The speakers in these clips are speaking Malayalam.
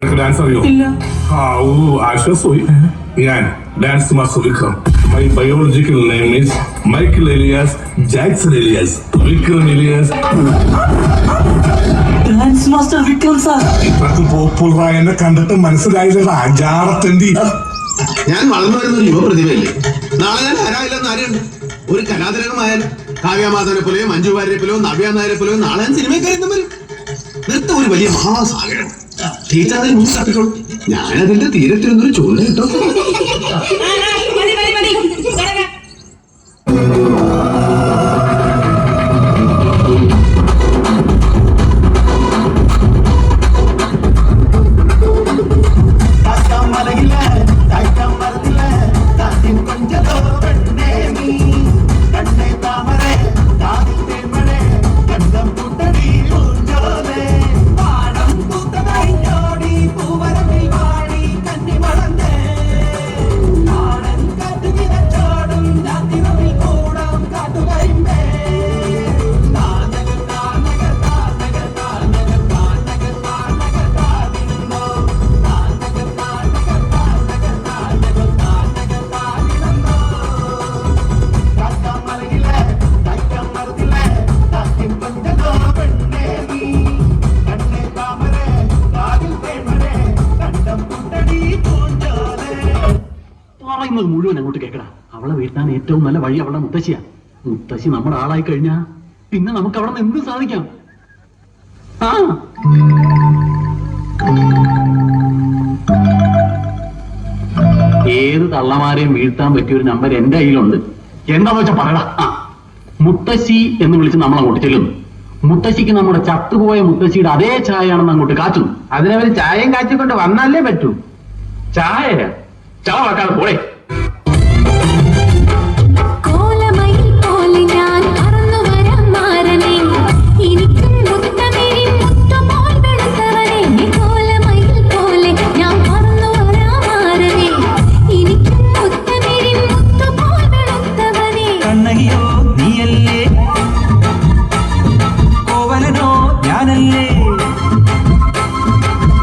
ഡാൻസ് അറിയോ? ആശ്വാസമായി. ഞാൻ dance master Vikram. My biological name is Michael alias Jackson alias Vikram alias. Dance master Vikram sir. ഇപ്പത്തെ പോപ്പുലറായ എന്നെ കണ്ടിട്ട് മനസ്സിലായില്ല അജാറത്തണ്ടി. ഞാൻ വളർന്നു വരുന്ന ഒരു യുവപ്രതിഭയല്ലേ. നാളെ ഞാൻ ആരായില്ലെന്ന് ആരുണ്ട്. ഒരു കലാതിലകമായാലും കാവ്യമാധവനെ പോലെയോ മഞ്ജു വാര്യരെ പോലെയോ നവ്യ നായരെ പോലെയോ നാളെ ഞാൻ സിനിമക്കാരെന്നും വരും. നൃത്തം ഒരു വലിയ മഹാസാഗരം. ടീച്ചറിൽ മുൻ തട്ടിക്കോളൂ. ഞാനതിന്റെ തീരത്തിലൊന്നൊരു ചോദ്യം കേട്ടോ. മുഴുവൻ അങ്ങോട്ട് കേൾക്കടാ. അവളെ വീഴ്ത്താൻ ഏറ്റവും നല്ല വഴി അവളുടെ മുത്തശ്ശിയാ. മുത്തശ്ശി നമ്മുടെ ആളായി കഴിഞ്ഞാ പിന്നെ നമുക്ക് അവിടെ നിന്ന് എന്ത് സാധിക്കാം. ഏത് തള്ളമാരെയും വീഴ്ത്താൻ പറ്റിയ ഒരു നമ്പർ എന്റെ കയ്യിലുണ്ട്. എന്താന്ന് വെച്ചാ പറയടാ. മുത്തശ്ശി എന്ന് വിളിച്ച് നമ്മൾ അങ്ങോട്ട് ചെല്ലുന്നു. മുത്തശ്ശിക്ക് നമ്മുടെ ചത്തുപോയ മുത്തശ്ശിയുടെ അതേ ചായയാണെന്ന് അങ്ങോട്ട് കാച്ചുന്നു. അതിനവര് ചായയും കാച്ചിക്കൊണ്ട് വന്നാലേ പറ്റൂ. ചായ ചളവാക്കാതെ പോളെ. കണ്ണകിയോ നീയല്ലേ, കോവലനോ ഞാനല്ലേ.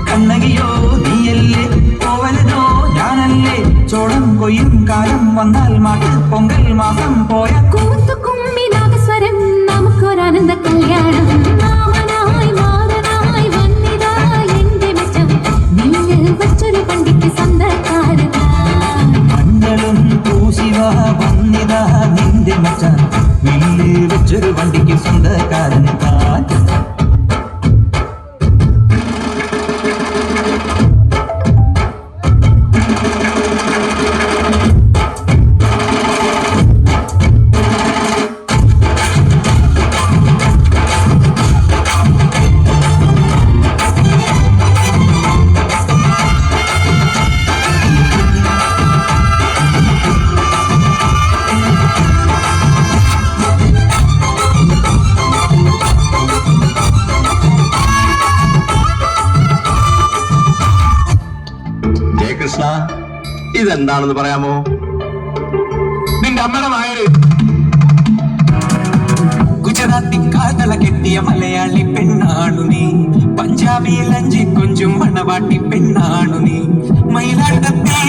കണ്ണകിയോ നീയല്ലേ, കോവലനോ ഞാനല്ലേ. ചോളം കൊയ്യും കാലം വന്നാൽ മാട്ടിൽ പൊങ്കൽ മാസം പോയ കൂത്തുകുമ്മി നാഗസ്വരം നമുക്കൊരാനന്ദ കല്യാണം. മാമനായി മാമനായി വന്നിതാ എന്റെ മെച്ചം. നീ വച്ചൊരു പണ്ടിക്ക് സ്വന്തക്കാരനാ. മഞ്ഞളും പൂശിവ വന്നിതാ നിന്റെ മച്ചാൻ. മില്ല് വെച്ചൊരു വണ്ടിക്ക് സ്വന്തക്കാരൻ താൻ. കൃഷ്ണ, ഇതെന്താണെന്ന് പറയാമോ? നിന്റെ അമ്മയുടെ നായര്. ഗുജറാത്തി കാതല കെട്ടിയ മലയാളി പെണ്ണാണു നീ. പഞ്ചാബിയിൽ അഞ്ചി കൊഞ്ചും മണവാട്ടി പെണ്ണാണു നീ. മയിലാട്ടത്തിൽ